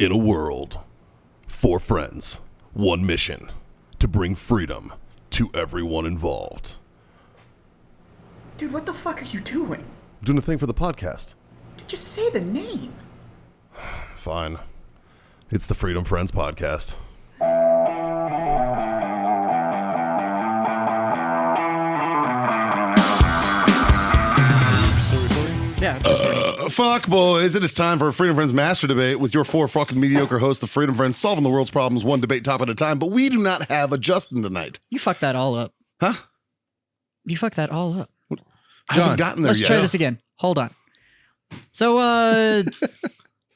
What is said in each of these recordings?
In a world, 4 friends, 1 mission, to bring freedom to everyone involved. Dude, what the fuck are you doing? Doing a thing for the podcast. Dude, just say the name. Fine. It's the Freedom Friends Podcast. Fuck, boys. It is time for a Freedom Friends Master Debate with your 4 fucking mediocre hosts of Freedom Friends solving the world's problems one debate topic at a time, but we do not have a Justin tonight. You fucked that all up. Huh? You fucked that all up. I haven't gotten there Let's yet. try this again. Hold on. So,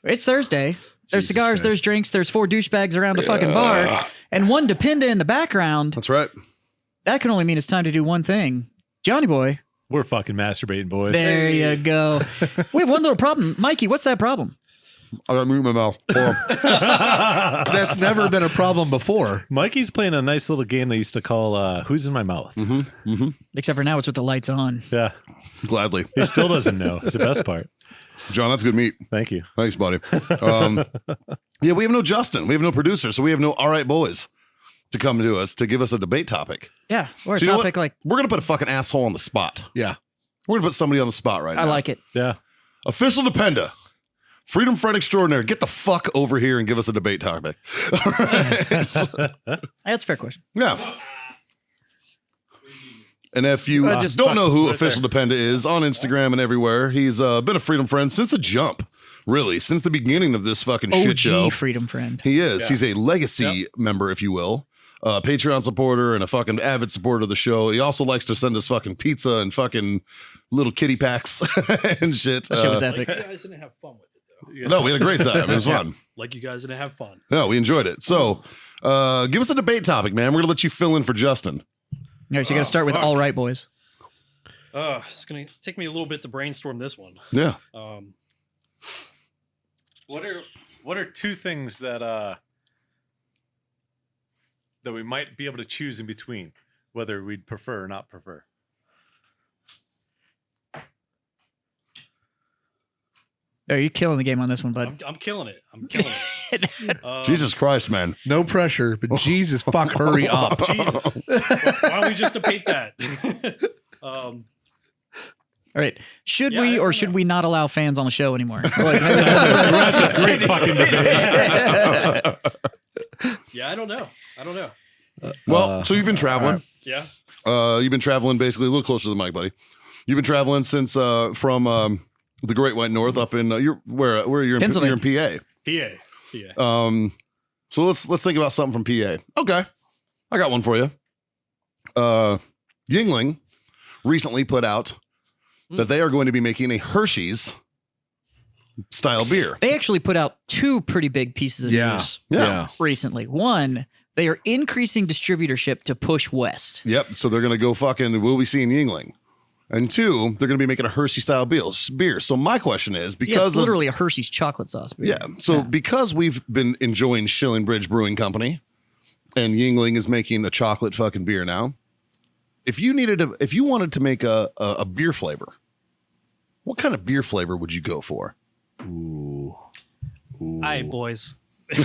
it's Thursday. There's cigars, there's drinks, there's 4 douchebags around the fucking bar, and 1 dependa in the background. That's right. That can only mean it's time to do one thing. Johnny boy. We're fucking masturbating, boys. There you go. We have one little problem. Mikey, what's that problem? I got meat in my mouth. That's never been a problem before. Mikey's playing a nice little game they used to call Who's in My Mouth? Except for now it's with the lights on. Yeah. Gladly. He still doesn't know. It's the best part. John, that's good meat. Thank you. Thanks, buddy. Yeah, we have no Justin. We have no producer, so we have no all right boys to come to us to give us a debate topic. Yeah. Or a So you know topic what? like, We're going to put a fucking asshole on the spot. Yeah. We're going to put somebody on the spot right now. I like it. Yeah. Official Dependa. Freedom Friend Extraordinary. Get the fuck over here and give us a debate topic. That's a fair question. Yeah. And if you Just don't know who right Official Dependa is on Instagram and everywhere, he's been a Freedom Friend since the jump. Really, since the beginning of this fucking shit show. OG freedom friend. He is. He's a legacy member, if you will. Patreon supporter and a fucking avid supporter of the show. He also likes to send us fucking pizza and fucking little kitty packs and shit. That shit was epic. You guys didn't have fun with it, though. No, we had a great time. It was fun. Like you guys didn't have fun. No, we enjoyed it. So give us a debate topic, man. We're going to let you fill in for Justin. All right, so you got to start with fuck. all right, boys. It's gonna take me a little bit to brainstorm this one. Yeah. What are 2 things that we might be able to choose in between, whether we'd prefer or not prefer? Are you killing the game on this one, bud? I'm killing it. I'm killing it. Jesus Christ, man. No pressure, but Jesus fuck, hurry up. Jesus. Why don't we just debate that? All right. Should Yeah, we I or don't should know. we not allow fans on the show anymore? That's a great fucking debate. Yeah, I don't know. Well, so you've been traveling. Yeah. You've been traveling basically a little closer to the mic, buddy. You've been traveling since from the Great White North up in you're where are you in Pennsylvania. You're in PA. PA. So let's think about something from PA. Okay, I got one for you. Yingling recently put out that they are going to be making a Hershey's style beer. They actually put out 2 pretty big pieces of news Yeah. recently. One, they are increasing distributorship to push west. Yep. So they're going to go fucking. We'll be seeing Yingling. And 2, they're going to be making a Hershey style beer. So my question is, Yeah, because it's literally a Hershey's chocolate sauce beer. Yeah. So because we've been enjoying Shilling Bridge Brewing Company and Yingling is making a chocolate fucking beer now, if you wanted to make a beer flavor, what kind of beer flavor would you go for? All right, boys.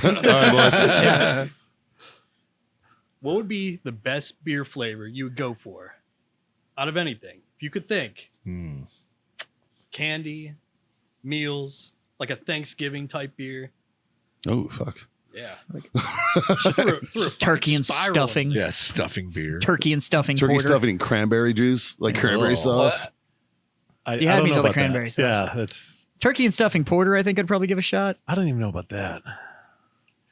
All right, boys. What would be the best beer flavor you would go for out of anything? If you could think. Candy, meals, like a Thanksgiving type beer. Oh, fuck. Yeah. Just through a Just turkey and spiral. stuffing. Yeah, stuffing beer. Turkey and stuffing Turkey porter. stuffing and cranberry juice, like cranberry sauce. You had don't me know till the about cranberry that. sauce. Yeah, that's. Turkey and stuffing porter, I think I'd probably give a shot. I don't even know about that.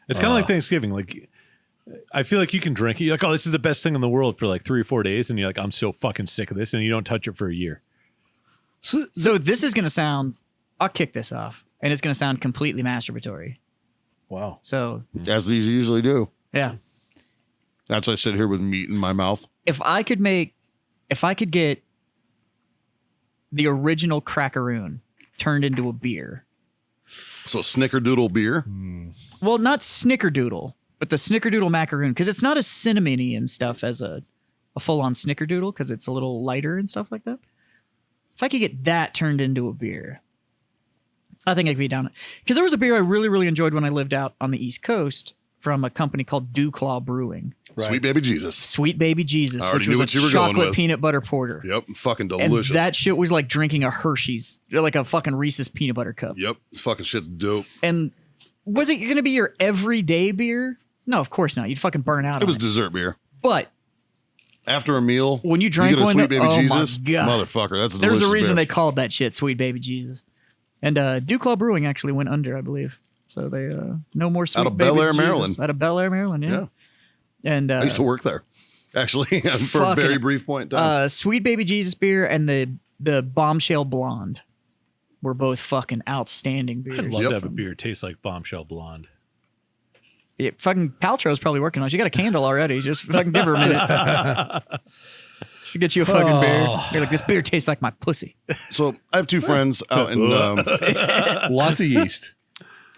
It's kind of like Thanksgiving. Like, I feel like you can drink it. You're like, oh, this is the best thing in the world for like 3 or 4 days, and you're like, I'm so fucking sick of this, and you don't touch it for a year. So this is going to sound, I'll kick this off, and it's going to sound completely masturbatory. Wow. So, As these usually do. yeah. That's why I sit here with meat in my mouth. If I could get the original crackaroon turned into a beer. So snickerdoodle beer. Well, not snickerdoodle, but the snickerdoodle macaroon, because it's not as cinnamony and stuff as a full-on snickerdoodle, because it's a little lighter and stuff like that. If I could get that turned into a beer, I think I could be down it. Because there was a beer I really, really enjoyed when I lived out on the East Coast from a company called Dew Claw Brewing. Sweet baby Jesus. Sweet Baby Jesus, I already which was knew a what you were going chocolate with. peanut butter porter. Yep, fucking And delicious. that shit was like drinking a Hershey's, like a fucking Reese's peanut butter cup. Yep, fucking shit's dope. And was it going to be your everyday beer? No, of course not. You'd fucking burn out. It was on dessert beer. But After a meal, when you drank get a one, Sweet Baby oh my Jesus, God. motherfucker, that's a there's delicious a reason beer. they called that shit Sweet Baby Jesus. And Dew Claw Brewing actually went under, I believe. So they no more Sweet of Baby Bel Air, Jesus. Maryland. Out of Bel Air, Maryland. Yeah. And I used to work there, actually, for a Fucking- very brief point in time. Sweet Baby Jesus beer and the Bombshell Blonde were both fucking outstanding beers. I'd love Yep. to have a beer taste like Bombshell Blonde. Yeah, fucking Paltrow's probably working on it. You got a candle already. Just fucking give her a minute. Should get you a fucking beer. You're like, this beer tastes like my pussy. So I have two friends out in. Lots of yeast.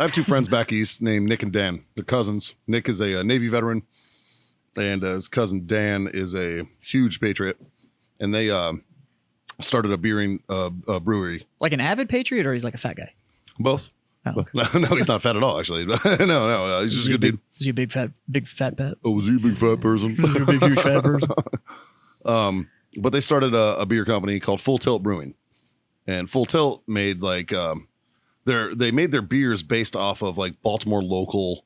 I have two friends back east named Nick and Dan. They're cousins. Nick is a Navy veteran, and his cousin Dan is a huge patriot. And they started a brewery. Like an avid patriot, or he's like a fat guy? Both. Oh, okay. No, he's not fat at all. Actually, no, he's just a good dude. Is he a big fat pet? Oh, was he a big fat person? Big huge fat person. But they started a beer company called Full Tilt Brewing, and Full Tilt made like they made their beers based off of like Baltimore local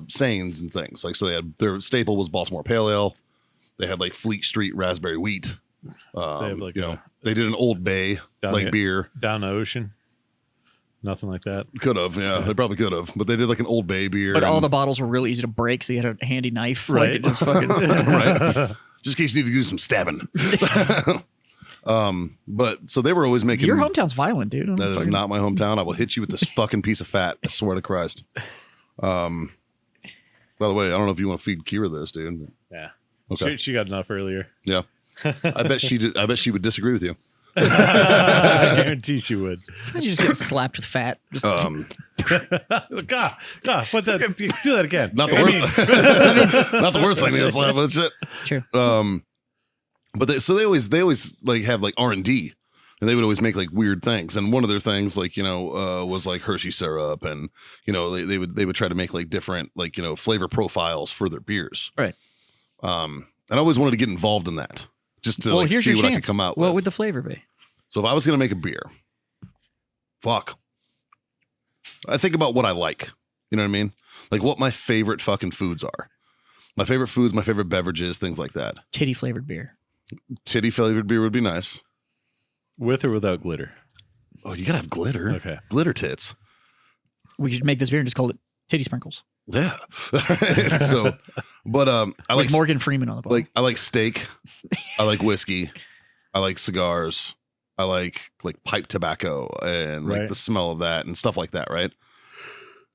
sayings and things. Like, so they had their staple was Baltimore Pale Ale. They had like Fleet Street Raspberry Wheat. They have like They did an Old Bay Down like the- beer. down the ocean. Nothing like that. Could have, yeah, they probably could have, but they did like an Old Bay beer. But all and- the bottles were really easy to break, so you had a handy knife. Right. Like, it just fucking, right, just in case you need to do some stabbing. But so they were always making. your hometown's violent, dude. I'm That is fucking- not my hometown. I will hit you with this fucking piece of fat. I swear to Christ. By the way, I don't know if you want to feed Kira this, dude. Yeah. Okay. She got enough earlier. Yeah. I bet she did. I bet she would disagree with you. I guarantee she would. Imagine just getting slapped with fat. Just God, put that. Do that again. Not the worst. Not the worst thing to slap, but shit. it's true. But they always like have like R&D, and they would always make like weird things. And one of their things, like was like Hershey syrup, and they would try to make like different like flavor profiles for their beers. Right. And I always wanted to get involved in that, just to like here's see your what I chance. could come out What with. would the flavor be? So if I was gonna make a beer, I think about what I like. You know what I mean? Like what my favorite fucking foods are. My favorite foods, my favorite beverages, things like that. Titty flavored beer. Titty flavored beer would be nice. With or without glitter. Oh, you gotta have glitter. Okay. Glitter tits. We could make this beer and just call it titty sprinkles. Yeah. So, but I With like Morgan Freeman on the bottle. I like steak. I like whiskey. I like cigars. I like pipe tobacco and like Right. the smell of that and stuff like that, right?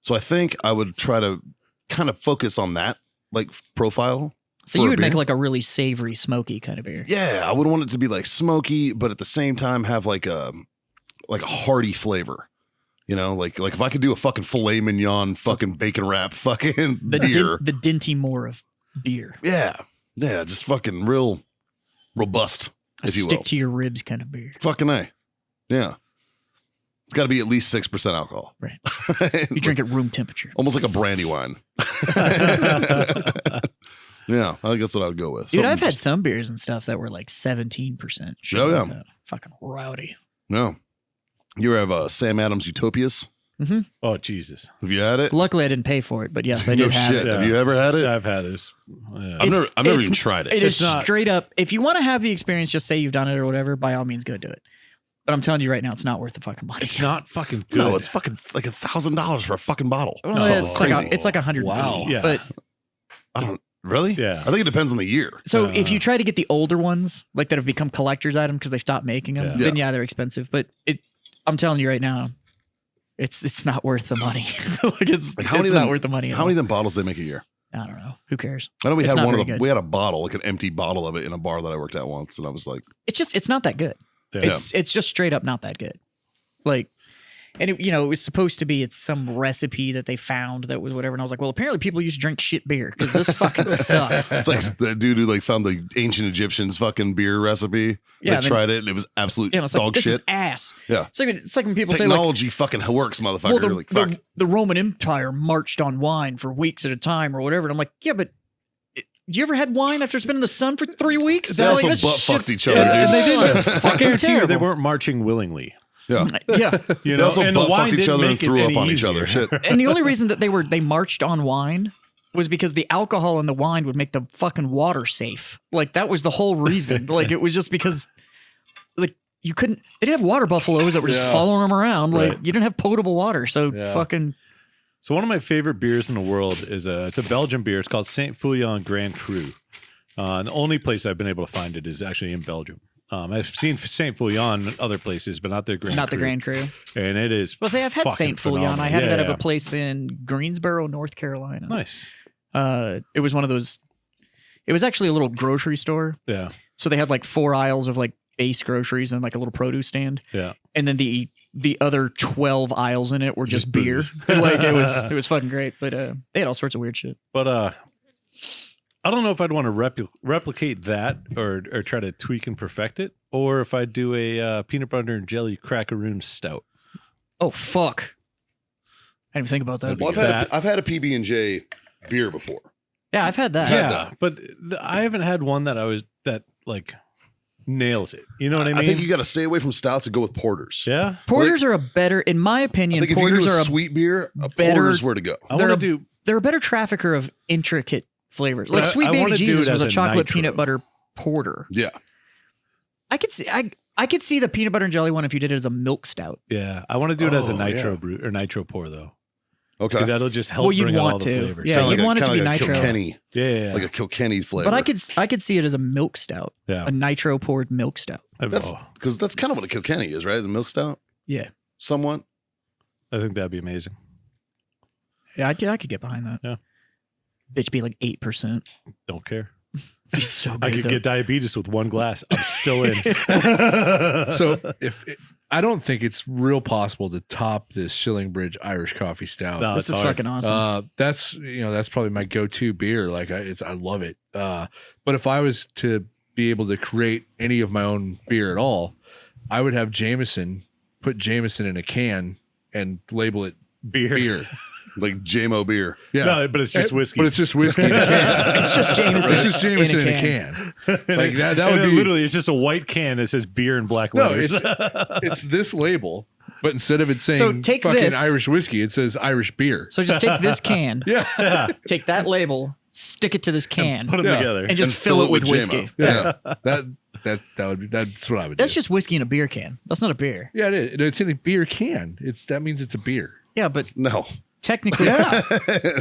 So I think I would try to kind of focus on that like profile. so for you a would make beer. like a really savory, smoky kind of beer. Yeah, I would want it to be like smoky, but at the same time have like a hearty flavor. Like if I could do a fucking filet mignon, fucking bacon wrap, fucking The beer. the Dinty Moore of beer. Yeah, just fucking real robust, A if you stick will. to your ribs kind of beer. Fucking A. Yeah. It's got to be at least 6% alcohol. Right. You drink at room temperature. Almost like a brandy wine. Yeah, I think that's what I would go with. Dude, Something I've had just- some beers and stuff that were like 17%. Shit Oh, like yeah. that. Fucking rowdy. No. You ever have Sam Adams Utopias? Oh, Jesus. Have you had it? Luckily, I didn't pay for it, but yes, I No did have shit. it. Have you ever had it? I've had this. Yeah. I've never It's- even tried it. It is It's not- straight up. If you want to have the experience, just say you've done it or whatever, by all means, go do it. But I'm telling you right now, it's not worth the fucking money. It's not fucking good. No, it's fucking like $1,000 for a fucking bottle. Well, Something it's crazy. like it's like 100. Wow. Yeah. But I don't really. Yeah. I think it depends on the year. so if you try to get the older ones, like that have become collector's items because they stopped making them, Yeah. then yeah, they're expensive. But I'm telling you right now, it's not worth the money. Like it's Like, how many it's of not them- worth the money. at How many all. of them bottles they make a year? I don't know. Who cares? I know we It's had not one of very them. good. We had a bottle, like an empty bottle of it, in a bar that I worked at once, and I was like, It's not that good. Yeah. It's just straight up not that good. Like And it was supposed to be it's some recipe that they found that was whatever. And I was like, well, apparently people used to drink shit beer because this fucking sucks. It's like the dude who like found the ancient Egyptians fucking beer recipe. Yeah, They tried it and it was absolute It's dog like this shit. is ass. Yeah. It's like when people say like, Technology fucking works, motherfucker. well, like, fuck. the Roman Empire marched on wine for weeks at a time or whatever. And I'm like, yeah, but you ever had wine after it's been in the sun for 3 weeks? They also Like, butt this fucked shit- each other, And dude. they did. It's I fucking guarantee you they terrible. weren't marching willingly. Yeah. Yeah. You They know, also and the butt wine fucked each didn't other and make it threw up any on each easier. other. Shit. And the only reason that they marched on wine was because the alcohol in the wine would make the fucking water safe. Like that was the whole reason. Like it was just because like they didn't have water buffaloes that were just following them around. Like Right. you didn't have potable water. So fucking So one of my favorite beers in the world is it's a Belgian beer. It's called Saint Fouillon Grand Cru. And the only place I've been able to find it is actually in Belgium. I've seen Saint Fouillon in other places, but not the Grand not the Cru. Grand Cru. And it is. Well, say I've had fucking Saint Fouillon. phenomenal. I had it out of Yeah. a place in Greensboro, North Carolina. Nice. It was one of those. It was actually a little grocery store. Yeah. So they had like 4 aisles of like base groceries and like a little produce stand. Yeah. And then the other 12 aisles in it were just beer. booze. Like it was fucking great. But they had all sorts of weird shit. But I don't know if I'd want to replicate that or try to tweak and perfect it, or if I'd do a peanut butter and jelly crackaroon stout. Oh fuck! I didn't even think about that. Well, I've had a PB&J beer before. Yeah, I've had that. Yeah. Yeah, but I haven't had one that like nails it. You know what I mean? I think you got to stay away from stouts and go with porters. Yeah, Porters are a better, in my I opinion. think if you do Porters a are sweet beer, a better- porter's where to go. I they're want a- to do. they're a better trafficker of intricate flavors. But Like I Sweet Baby wanna do Jesus it was as a a chocolate nitro. peanut butter porter. Yeah. I could see I could see the peanut butter and jelly one if you did it as a milk stout. Yeah, I want to do it as a Oh, nitro yeah. brew or nitro pour though. Okay. 'Cause that'll just help Well, you'd bring out all want the to. flavors. Yeah, Kinda you'd want it to kinda be like a nitro. Kilkenny, yeah. like a Kilkenny flavor. But I could see it as a milk stout, Yeah. a nitro poured milk stout. That's Oh, because that's kind of what a Kilkenny is, right? The milk stout, Yeah, somewhat. I think that'd be amazing. yeah, I could get behind that. Yeah. Bitch, be like 8%. Don't care. Be so good. I could though. get diabetes with one glass. I'm still in. So I don't think it's real possible to top this Shillingbridge Irish Coffee Stout. No, This it's is hard. fucking awesome. That's probably my go-to beer. Like I love it. But if I was to be able to create any of my own beer at all, I would have Jameson, put Jameson in a can and label it Beer. beer. Like JMO beer. Yeah. No, but it's just whiskey. But it's just whiskey in a can. It's just Jameson. It's just Jameson in in a can. Like that And would then be literally it's just a white can that says beer in black no. letters. It's this label, but instead of it saying So take fucking this- Irish whiskey, it says Irish beer. So just take this can, Yeah. take that label, stick it to this can, Put them Yeah. together. and just fill it with whiskey. JMO. Yeah. That would be that's what I would That's do. just whiskey in a beer can. That's not a beer. Yeah, it is. It's in a beer can. That means it's a beer. Yeah, but No. technically,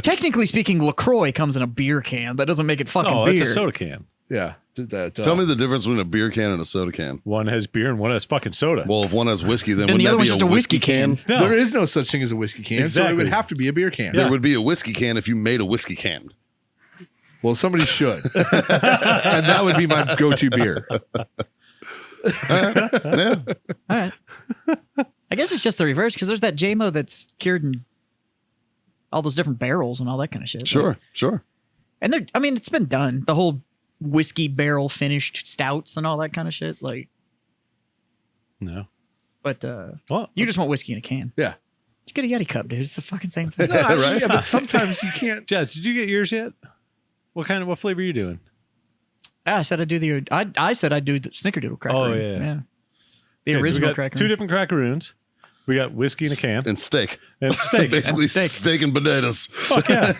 technically speaking, LaCroix comes in a beer can. That doesn't make it fucking oh, beer. it's a soda can. Yeah. Tell me the difference between a beer can and a soda can. One has beer and one has fucking soda. Well, if one has whiskey, then Then wouldn't the that other be one's just a whiskey can. No. There is no such thing as a whiskey can, so it would Exactly. have to be a beer can. There would be a whiskey can if you made a whiskey can. Well, somebody should. And that would be my go-to beer. Yeah. All right. I guess it's just the reverse because there's that JMO that's cured in all those different barrels and all that kind of shit. Sure. Sure. And it's been done. The whole whiskey barrel finished stouts and all that kind of shit. Like, No. but Well, you just want whiskey in a can. Yeah. It's get a Yeti cup, dude. It's the fucking same thing. Right? Yeah, but sometimes you can't. Jed, did you get yours yet? What flavor are you doing? I said I'd do the Snickerdoodle cracker. Oh, yeah. The Okay, so we original got cracker. two different crackaroons. We got whiskey in a can And steak. and steak. Basically, steak. steak and potatoes. Fuck yeah.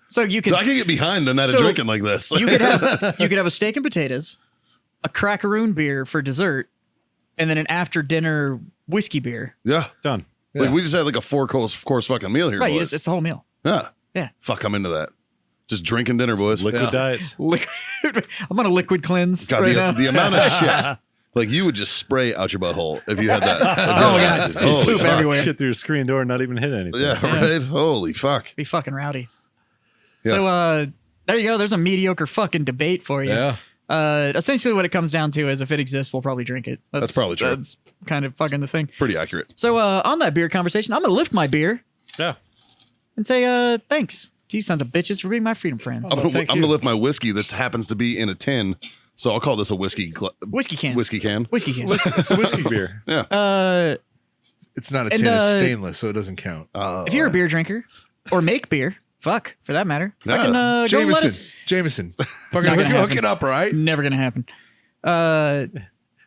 So you could I can get behind a night So of drinking like this. you could have a steak and potatoes, a crackaroon beer for dessert, and then an after dinner whiskey beer. yeah. Done. Like we just had like a four-course fucking meal here, Right, boys. it's the whole meal. Yeah. Yeah. Fuck, I'm into that. Just drinking dinner, boys. Liquid diets. I'm on a liquid cleanse God, right now. the amount of shit. Like you would just spray out your butthole if you had that. Oh, God. Just Holy poop fuck. everywhere. Shit through a screen door and not even hit anything. Yeah, right? Holy fuck. Be fucking rowdy. Yeah. So there you go. There's a mediocre fucking debate for you. Yeah. Essentially, what it comes down to is if it exists, we'll probably drink it. That's probably true. That's kind of fucking the thing. Pretty accurate. So on that beer conversation, I'm gonna lift my beer Yeah. and say thanks to you sons of bitches for being my freedom friends. I'm thank gonna you. lift my whiskey that happens to be in a tin. So I'll call this a whiskey Whiskey can. whiskey can. Whiskey can. It's a whiskey beer. It's not a And, tin, it's stainless, so it doesn't count. If you're a beer drinker or make beer, fuck for that matter, Yeah. fucking, go and let us. Jameson. Fucking Not gonna hook happen. it up, all right? Never gonna happen. If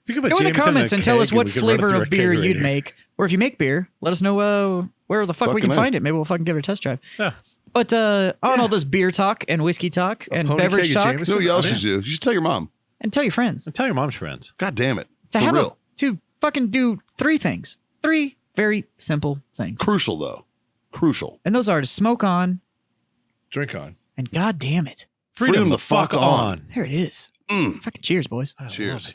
you could put Go in the Jameson comments a and tell us keg what we could run it flavor through of a beer you'd kegerator. make, or if you make beer, let us know where the fuck we can Fucking A. find it. Maybe we'll fucking give it a test drive. Yeah. But on all this beer talk and whiskey talk and pony beverage keg of talk, Jameson? You know what else you should do? You should tell your mom. and tell your friends And tell your mom's friends. God damn it. to For have real. to fucking do 3 things, 3 very simple things, Crucial though. Crucial. and those are to smoke on Drink on. and god damn it, Freedom the fuck on. there it is. Fucking cheers, boys. Cheers.